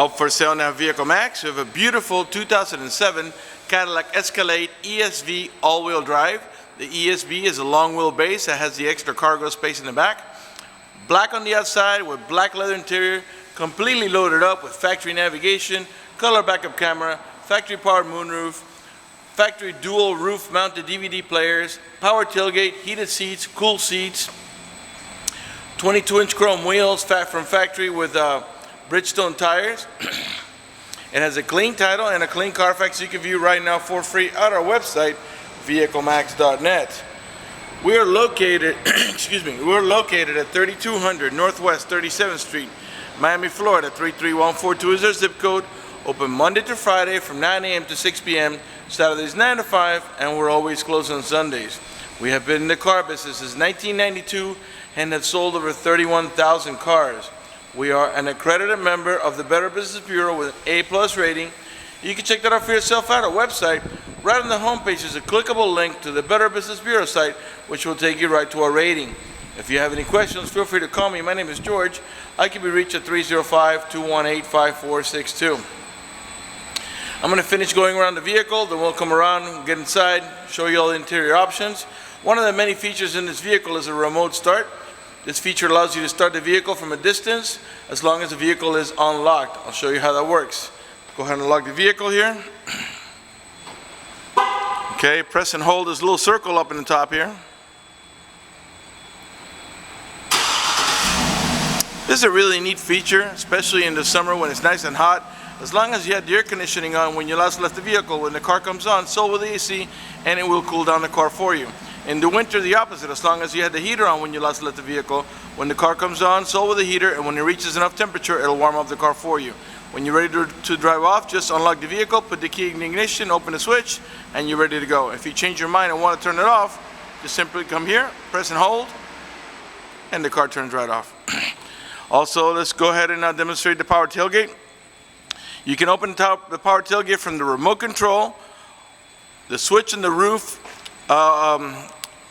Up for sale now, Vehiclemax. We have a beautiful 2007 Cadillac Escalade ESV all-wheel drive. The ESV is a long wheelbase that has the extra cargo space in the back. Black on the outside with black leather interior, completely loaded up with factory navigation, color backup camera, factory powered moonroof, factory dual roof mounted DVD players, power tailgate, heated seats, cool seats, 22-inch chrome wheels from factory with Bridgestone tires. It has a clean title and a clean Carfax you can view right now for free at our website, vehiclemax.net. We are located, we're located at 3200 Northwest 37th Street, Miami, Florida 33142 is our zip code. Open Monday to Friday from 9 a.m. to 6 p.m. Saturdays 9 to 5, and we're always closed on Sundays. We have been in the car business since 1992 and have sold over 31,000 cars. We are an accredited member of the Better Business Bureau with an A+ rating. You can check that out for yourself at our website. Right on the homepage is a clickable link to the Better Business Bureau site, which will take you right to our rating. If you have any questions, feel free to call me. My name is George. I can be reached at 305-218-5462. I'm going to finish going around the vehicle, then we'll come around, get inside, show you all the interior options. One of the many features in this vehicle is a remote start. This feature allows you to start the vehicle from a distance as long as the vehicle is unlocked. I'll show you how that works. Go ahead and unlock the vehicle here. Okay, press and hold this little circle up in the top here. This is a really neat feature, especially in the summer when it's nice and hot. As long as you had the air conditioning on when you last left the vehicle, when the car comes on, so will the AC, and it will cool down the car for you. In the winter, the opposite. As long as you had the heater on when you last left the vehicle, when the car comes on, so will the heater, and when it reaches enough temperature, it'll warm up the car for you. When you're ready to drive off, just unlock the vehicle, put the key in the ignition, open the switch, and you're ready to go. If you change your mind and want to turn it off, just simply come here, press and hold, and the car turns right off. Also, let's go ahead and demonstrate the power tailgate. You can open the power tailgate from the remote control, the switch in the roof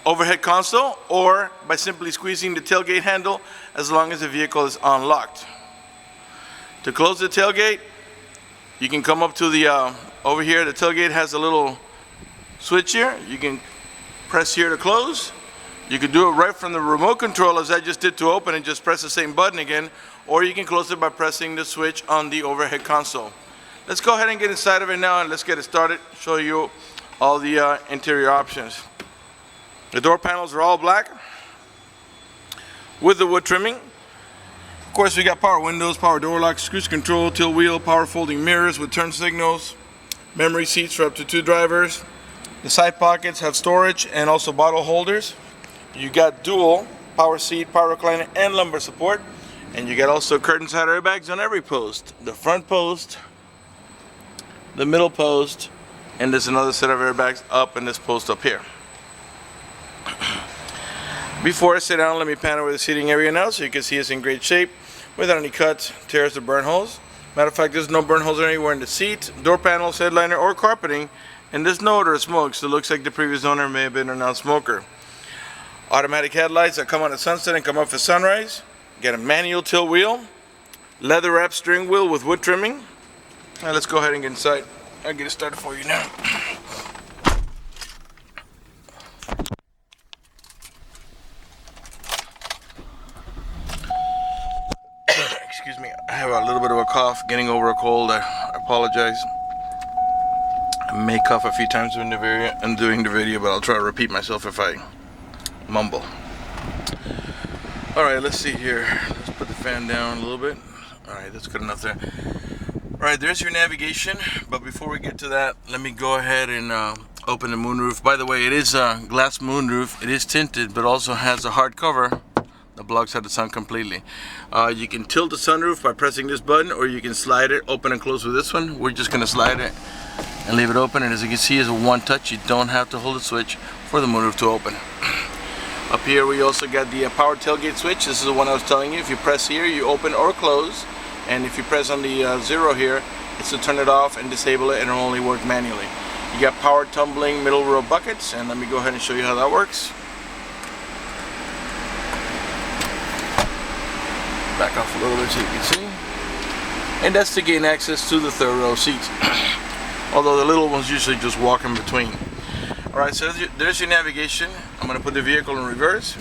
overhead console, or by simply squeezing the tailgate handle as long as the vehicle is unlocked. To close the tailgate, you can come up to the over here. The tailgate has a little switch here. You can press here to close. You can do it right from the remote control as I just did to open and just press the same button again, or you can close it by pressing the switch on the overhead console. Let's go ahead and get inside of it now and let's get it started, show you all the interior options. The door panels are all black with the wood trimming. Of course, we got power windows, power door locks, cruise control, tilt wheel, power folding mirrors with turn signals, memory seats for up to 2 drivers. The side pockets have storage and also bottle holders. You got dual power seat, power recliner, and lumbar support. And you got also curtain side airbags on every post. The front post, the middle post, and there's another set of airbags up in this post up here. Before I sit down, let me pan over the seating area now so you can see it's in great shape without any cuts, tears, or burn holes. Matter of fact, there's no burn holes anywhere in the seat, door panels, headliner, or carpeting, and there's no odor of smoke, so it looks like the previous owner may have been a non-smoker. Automatic headlights that come on at sunset and come up for sunrise. Got a manual tilt wheel, leather wrapped steering wheel with wood trimming. Now let's go ahead and get inside. I'll get it started for you now. Excuse me, I have a little bit of a cough, getting over a cold. I apologize. I may cough a few times during the video, but I'll try to repeat myself if I mumble. Alright, let's see here. Let's put the fan down a little bit. Alright, that's good enough there. Alright, there's your navigation, but before we get to that, let me go ahead and open the moonroof. By the way, it is a glass moonroof. It is tinted, but also has a hard cover that blocks out the sun completely. You can tilt the sunroof by pressing this button, or you can slide it open and close with this one. We're just going to slide it and leave it open, and as you can see, it's a one touch. You don't have to hold the switch for the moonroof to open. Up here we also got the power tailgate switch. This is the one I was telling you. If you press here, you open or close, and if you press on the 0 here, it's to turn it off and disable it, and it'll only work manually. You got power tumbling middle row buckets, and let me go ahead and show you how that works. Back off a little bit so you can see. and that's to gain access to the third row seats. Although the little ones usually just walk in between. Alright, so there's your navigation. I'm going to put the vehicle in reverse,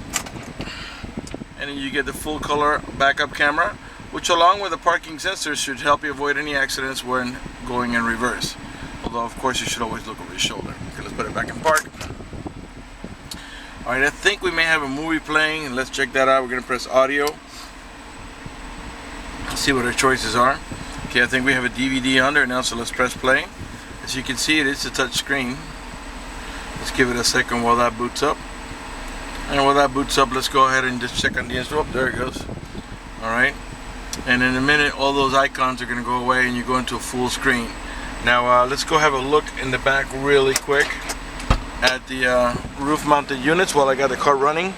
and then you get the full color backup camera, which along with the parking sensors should help you avoid any accidents when going in reverse. Although of course you should always look over your shoulder. Okay, let's put it back in park. Alright, I think we may have a movie playing, and let's check that out. We're going to press audio. See what our choices are. Okay, I think we have a DVD on there now, so let's press play. As you can see, it is a touch screen. Let's give it a second while that boots up. And while that boots up, let's go ahead and just check on the instrument. There it goes. Alright. And in a minute, all those icons are going to go away and you go into a full screen. Now, let's go have a look in the back really quick at the roof-mounted units while I got the car running.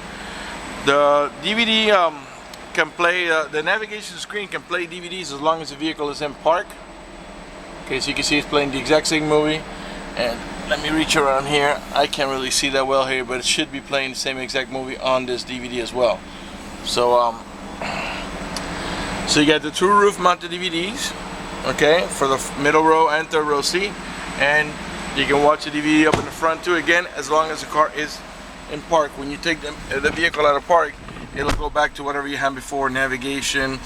The DVD can play, the navigation screen can play DVDs as long as the vehicle is in park. Okay, so you can see it's playing the exact same movie. And let me reach around here. I can't really see that well here, but it should be playing the same exact movie on this DVD as well. So, so you got the two roof-mounted DVDs, okay, for the middle row and third row seat, and you can watch the DVD up in the front too. Again, as long as the car is in park. When you take the vehicle out of park, it'll go back to whatever you had before: navigation,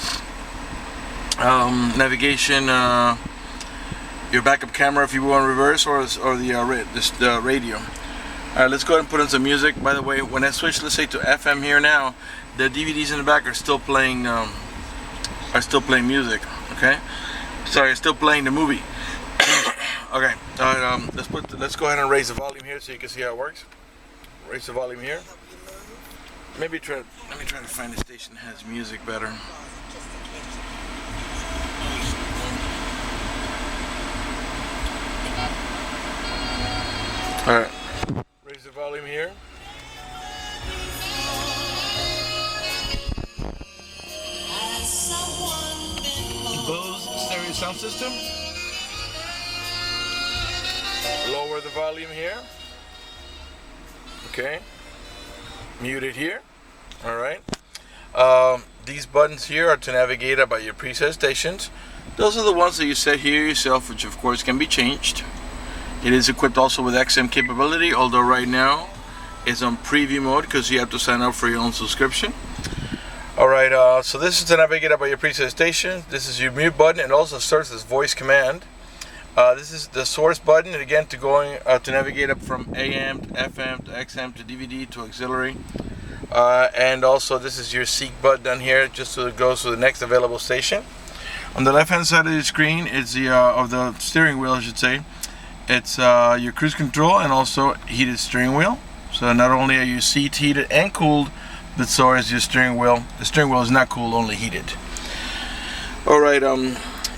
your backup camera if you go in reverse, or the radio. Alright, let's go ahead and put in some music. By the way, when I switch, let's say to FM here now, the DVDs in the back are still playing music. Okay, sorry, still playing the movie. Okay, let's go ahead and raise the volume here so you can see how it works. Raise the volume here. Let me try to find a station that has music better. Alright, raise the volume here. Bose stereo sound system. Lower the volume here. Okay. Mute it here. Alright. These buttons here are to navigate about your preset stations. Those are the ones that you set here yourself, which of course can be changed. It is equipped also with XM capability, although right now it's on preview mode because you have to sign up for your own subscription. Alright, so this is to navigate about your preset station. This is your mute button, and also serves as voice command. This is the source button, and again to navigate up from AM to FM to XM to DVD to auxiliary. And also this is your seek button down here, just so it goes to the next available station. On the left hand side of the screen is the steering wheel, I should say. It's your cruise control and also heated steering wheel. So not only are your seats heated and cooled, but so is your steering wheel. The steering wheel is not cooled, only heated. Alright,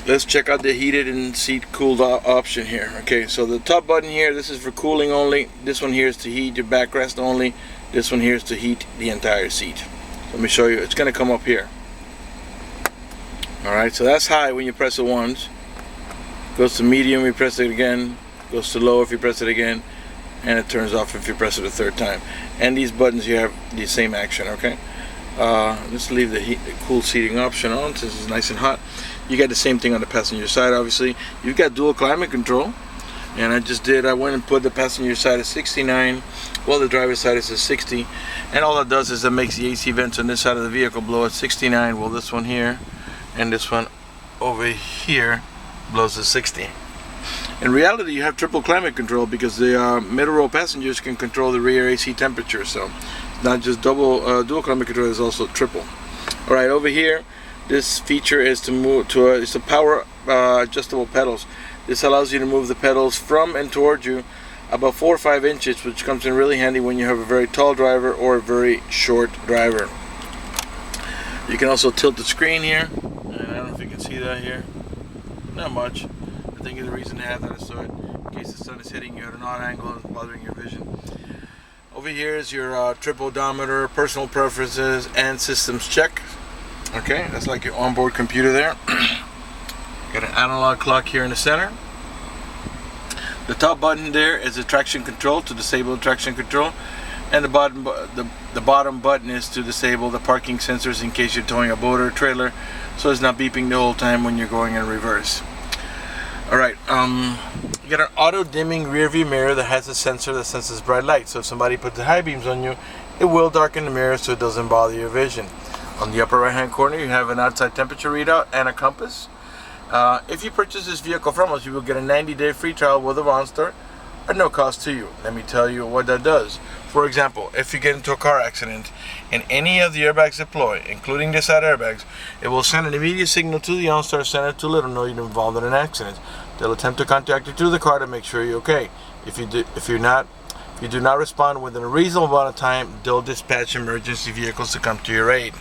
let's check out the heated and seat cooled option here. Okay, so the top button here, this is for cooling only. This one here is to heat your backrest only. This one here is to heat the entire seat. So let me show you. It's going to come up here. Alright, so that's high when you press it once. Goes to medium, you press it again. Goes to low if you press it again. And it turns off if you press it a third time. And these buttons, you have the same action, okay? Let's leave the cool seating option on since it's nice and hot. You got the same thing on the passenger side, obviously. You've got dual climate control. And I went and put the passenger side at 69, while the driver's side is at 60. And all that does is it makes the AC vents on this side of the vehicle blow at 69, while this one here and this one over here blows at 60. In reality, you have triple climate control because the middle row passengers can control the rear AC temperature. So it's not just dual climate control, it's also triple. Alright, over here, this feature is to move to it's a power adjustable pedals. This allows you to move the pedals from and towards you about 4 or 5 inches, which comes in really handy when you have a very tall driver or a very short driver. You can also tilt the screen here, and I don't know if you can see that here. Not much. I think the reason to have that is so in case the sun is hitting you at an odd angle and bothering your vision. Over here is your trip odometer, personal preferences, and systems check. Okay, that's like your onboard computer there. Got an analog clock here in the center. The top button there is the traction control to disable traction control, and the The bottom button is to disable the parking sensors in case you're towing a boat or a trailer, so it's not beeping the whole time when you're going in reverse. Alright, you got an auto dimming rear view mirror that has a sensor that senses bright light, so if somebody puts the high beams on you, it will darken the mirror so it doesn't bother your vision. On the upper right hand corner you have an outside temperature readout and a compass. If you purchase this vehicle from us, you will get a 90-day free trial with OnStar at no cost to you. Let me tell you what that does. For example, if you get into a car accident and any of the airbags deploy, including the side airbags, it will send an immediate signal to the OnStar Center to let them know you're involved in an accident. They'll attempt to contact you through the car to make sure you're okay. If you do not respond within a reasonable amount of time, they'll dispatch emergency vehicles to come to your aid.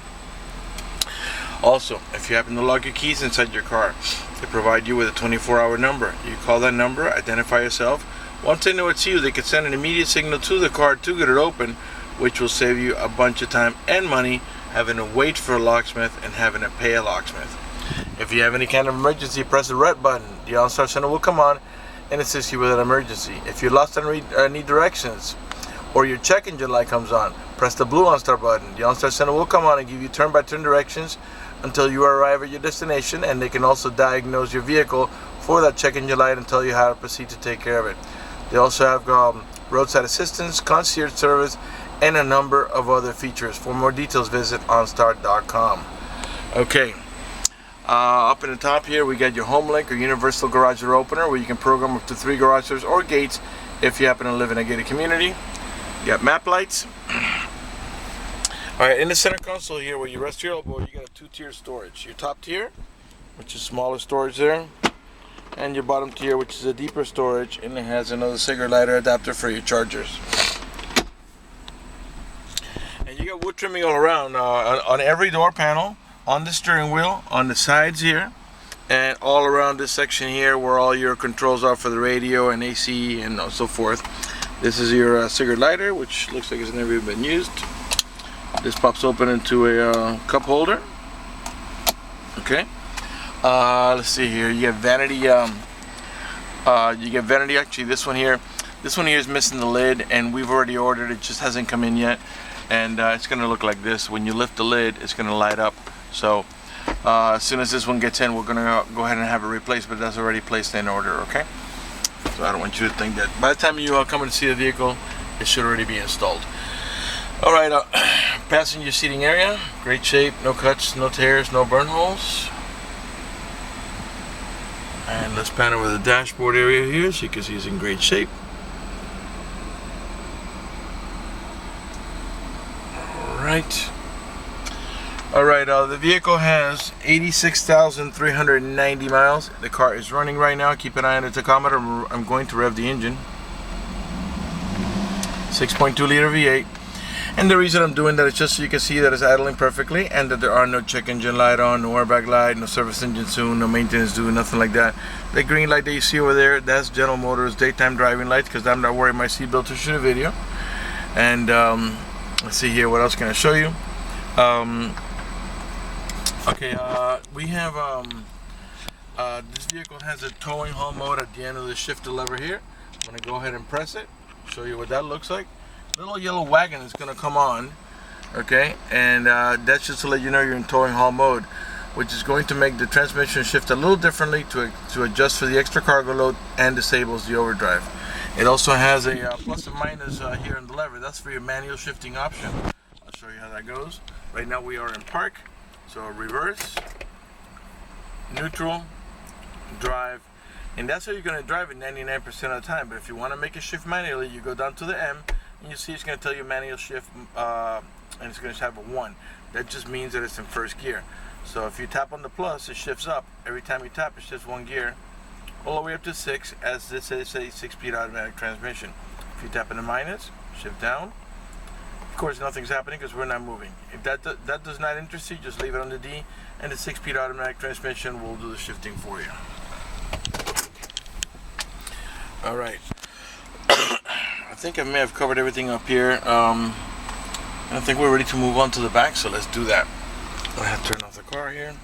Also, if you happen to log your keys inside your car, they provide you with a 24-hour number. You call that number, identify yourself. Once they know it's you, they can send an immediate signal to the car to get it open, which will save you a bunch of time and money having to wait for a locksmith and having to pay a locksmith. If you have any kind of emergency, press the red button. The OnStar Center will come on and assist you with an emergency. If you're lost and need directions, or your check engine light comes on, press the blue OnStar button. The OnStar Center will come on and give you turn-by-turn directions until you arrive at your destination, and they can also diagnose your vehicle for that check engine light and tell you how to proceed to take care of it. They also have roadside assistance, concierge service, and a number of other features. For more details, visit OnStar.com. Okay, up in the top here we got your home link or universal garage door opener, where you can program up to 3 garage doors or gates if you happen to live in a gated community. You got map lights. Alright, in the center console here where you rest your elbow, you got a 2-tier storage. Your top tier, which is smaller storage there, and your bottom tier, which is a deeper storage, and it has another cigarette lighter adapter for your chargers. And you got wood trimming all around on every door panel, on the steering wheel, on the sides here, and all around this section here where all your controls are for the radio and AC and so forth. This is your cigarette lighter, which looks like it's never been used. This pops open into a cup holder. Okay. Let's see here. You get vanity. Actually, this one here is missing the lid, and we've already ordered it. Just hasn't come in yet, and it's going to look like this. When you lift the lid, it's going to light up. So as soon as this one gets in, we're going to go ahead and have it replaced. But that's already placed in order. Okay. So I don't want you to think that by the time you come and see the vehicle, it should already be installed. Alright, passenger seating area, great shape, no cuts, no tears, no burn holes. And let's pan over the dashboard area here so you can see it's in great shape. Alright, the vehicle has 86,390 miles. The car is running right now. Keep an eye on the tachometer. I'm going to rev the engine. 6.2 liter V8. And the reason I'm doing that is just so you can see that it's idling perfectly and that there are no check engine light on, no airbag light, no service engine soon, no maintenance due, nothing like that. The green light that you see over there, that's General Motors daytime driving lights, because I'm not wearing my seatbelt to shoot a video. And let's see here, what else can I show you? We have this vehicle has a towing haul mode at the end of the shifter lever here. I'm going to go ahead and press it, show you what that looks like. Little yellow wagon is going to come on, okay, and that's just to let you know you're in towing haul mode, which is going to make the transmission shift a little differently to adjust for the extra cargo load and disables the overdrive. It also has a plus and minus here in the lever. That's for your manual shifting option. I'll show you how that goes. Right now we are in park, so reverse, neutral, drive, and that's how you're going to drive it 99% of the time. But if you want to make a shift manually, you go down to the M, and you see it's going to tell you manual shift, and it's going to have a 1. That just means that it's in first gear. So if you tap on the plus, it shifts up. Every time you tap, it shifts 1 gear, all the way up to 6, as this is a 6-speed automatic transmission. If you tap on the minus, shift down. Of course, nothing's happening because we're not moving. If that does not interest you, just leave it on the D, and the 6-speed automatic transmission will do the shifting for you. All right. I think I may have covered everything up here. I think we're ready to move on to the back, so let's do that. I have to turn off the car here.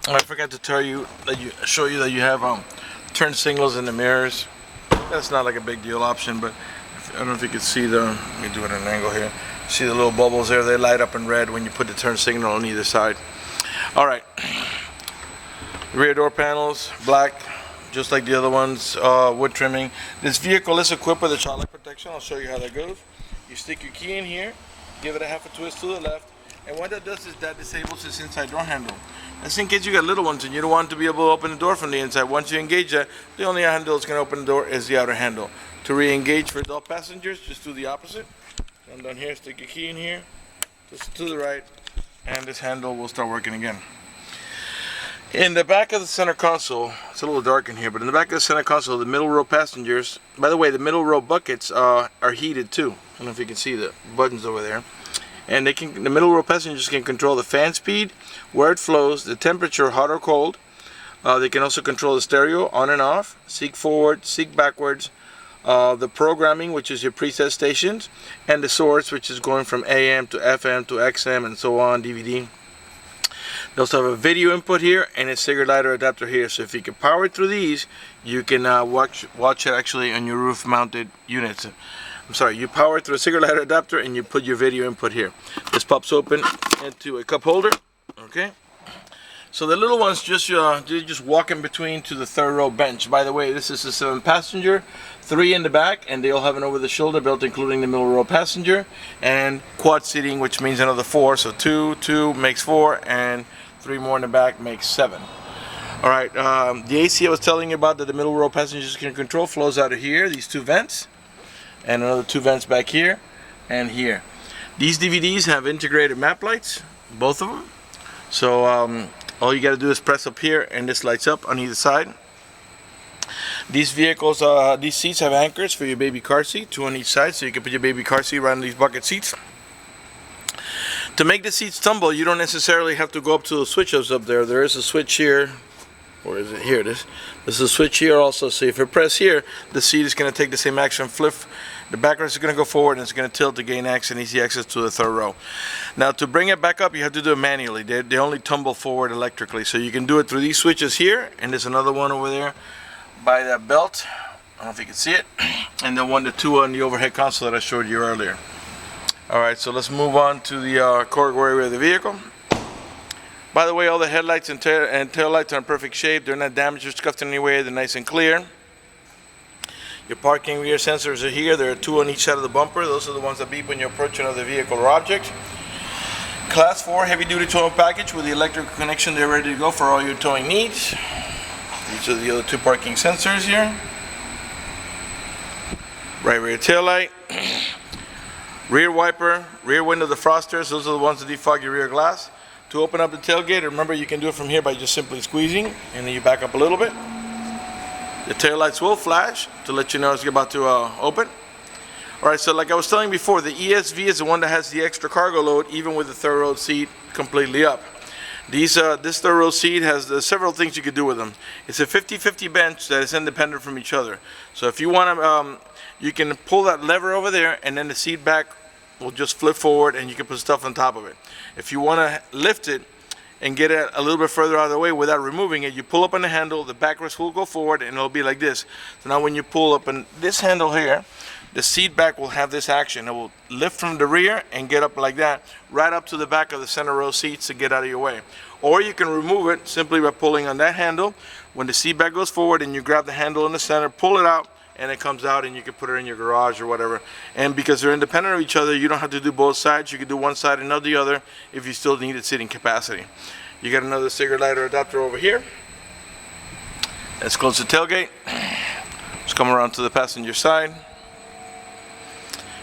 I forgot to show you that you have turn signals in the mirrors. That's not like a big deal option, but I don't know if you can see the, let me do it at an angle here. See the little bubbles there? They light up in red when you put the turn signal on either side. All right. Rear door panels, black, just like the other ones, wood trimming. This vehicle is equipped with a child lock protection. I'll show you how that goes. You stick your key in here, give it a half a twist to the left, and what that does is that disables this inside door handle. That's in case you got little ones and you don't want to be able to open the door from the inside. Once you engage that, the only handle that's going to open the door is the outer handle. To re-engage for adult passengers, just do the opposite. Come down here, stick your key in here, just to the right, and this handle will start working again. In the back of the center console, it's a little dark in here, but in the back of the center console, the middle row passengers, by the way, the middle row buckets are heated too. I don't know if you can see the buttons over there. And the middle row passengers can control the fan speed, where it flows, the temperature, hot or cold. They can also control the stereo on and off, seek forward, seek backwards, the programming, which is your preset stations, and the source, which is going from AM to FM to XM and so on, DVD. They also have a video input here and a cigarette lighter adapter here. So if you can power it through these, you can watch it actually on your roof mounted units. I'm sorry, you power it through a cigarette lighter adapter and you put your video input here. This pops open into a cup holder. Okay. So the little ones just walk in between to the third row bench. By the way, this is a 7-passenger, 3 in the back, and they all have an over-the-shoulder built, including the middle row passenger, and quad seating, which means another 4. So 2 makes 4, and 3 more in the back makes 7. All right, the AC I was telling you about that the middle row passengers can control flows out of here, these 2 vents, and another 2 vents back here and here. These DVDs have integrated map lights, both of them. So all you got to do is press up here and this lights up on either side. These vehicles, these seats have anchors for your baby car seat, 2 on each side, so you can put your baby car seat right on these bucket seats. To make the seats tumble, you don't necessarily have to go up to the switches up there. There is a switch here. Where is it? Here it is. There's a switch here also. So if you press here, the seat is going to take the same action, flip. The backrest is going to go forward and it's going to tilt to gain access and easy access to the third row. Now to bring it back up, you have to do it manually. They only tumble forward electrically. So you can do it through these switches here, and there's another one over there by that belt. I don't know if you can see it. And then the 2 on the overhead console that I showed you earlier. Alright, so let's move on to the cargo area of the vehicle. By the way, all the headlights and tail lights are in perfect shape. They're not damaged or scuffed in any way. They're nice and clear. Your parking rear sensors are here. There are 2 on each side of the bumper. Those are the ones that beep when you approach another vehicle or object. Class 4 heavy-duty towing package with the electrical connection. They're ready to go for all your towing needs. These are the other 2 parking sensors here. Right rear tail light. Rear wiper, rear window defrosters, those are the ones that defog your rear glass. To open up the tailgate, remember you can do it from here by just simply squeezing, and then you back up a little bit. The tail lights will flash to let you know it's about to open. Alright, so like I was telling before, the ESV is the one that has the extra cargo load, even with the third row seat completely up. This third row seat has several things you could do with them. It's a 50-50 bench that is independent from each other. So if you want to, you can pull that lever over there, and then the seat back will just flip forward, and you can put stuff on top of it. If you want to lift it and get it a little bit further out of the way without removing it, you pull up on the handle, the backrest will go forward, and it'll be like this. So now when you pull up on this handle here, the seat back will have this action. It will lift from the rear and get up like that, right up to the back of the center row seats to get out of your way. Or you can remove it simply by pulling on that handle. When the seat back goes forward and you grab the handle in the center, pull it out, and it comes out, and you can put it in your garage or whatever. And because they're independent of each other, you don't have to do both sides. You can do one side and not the other if you still needed seating capacity. You got another cigarette lighter adapter over here. Let's close the tailgate. Let's come around to the passenger side.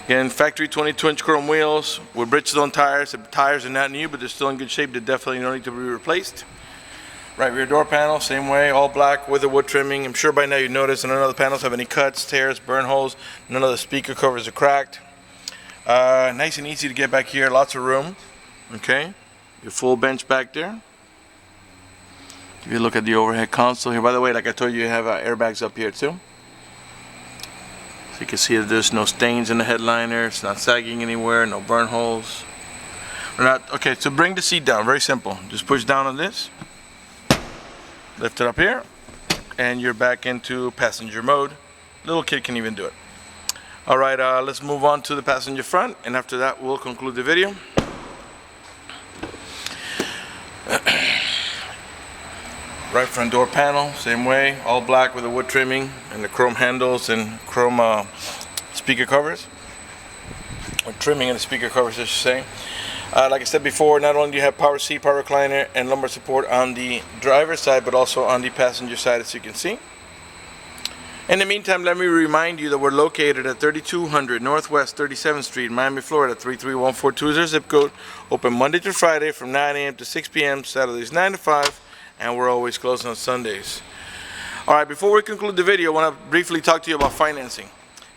Again, factory 22-inch chrome wheels with Bridgestone tires. The tires are not new, but they're still in good shape. They definitely don't need to be replaced. Right rear door panel, same way, all black with the wood trimming. I'm sure by now you noticed none of the panels have any cuts, tears, burn holes. None of the speaker covers are cracked. Nice and easy to get back here, lots of room. Okay, your full bench back there. If you look at the overhead console here, by the way, like I told you, you have airbags up here too. So you can see that there's no stains in the headliner, it's not sagging anywhere, no burn holes. Okay, so bring the seat down, very simple. Just push down on this. Lift it up here, and you're back into passenger mode. Little kid can even do it. All right, let's move on to the passenger front, and after that we'll conclude the video. Right front door panel, same way, all black with the wood trimming and the chrome handles and chrome speaker covers. Or trimming and the speaker covers, I should say. Like I said before, not only do you have power seat, power recliner, and lumbar support on the driver's side, but also on the passenger side, as you can see. In the meantime, let me remind you that we're located at 3200 Northwest 37th Street, Miami, Florida, 33142 is our zip code. Open Monday to Friday from 9 a.m. to 6 p.m., Saturdays 9 to 5, and we're always closed on Sundays. All right, before we conclude the video, I want to briefly talk to you about financing.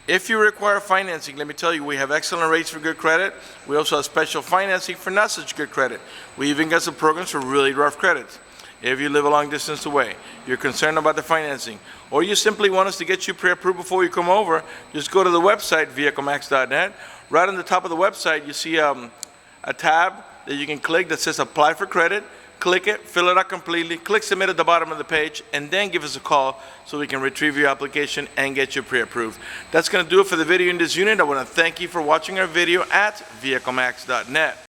If you require financing, let me tell you, we have excellent rates for good credit. We also have special financing for not such good credit. We even got some programs for really rough credits. If you live a long distance away, you're concerned about the financing, or you simply want us to get you pre-approved before you come over, just go to the website, vehiclemax.net. Right on the top of the website, you see a tab that you can click that says Apply for Credit. Click it, fill it out completely, click Submit at the bottom of the page, and then give us a call so we can retrieve your application and get you pre-approved. That's going to do it for the video in this unit. I want to thank you for watching our video at vehiclemax.net.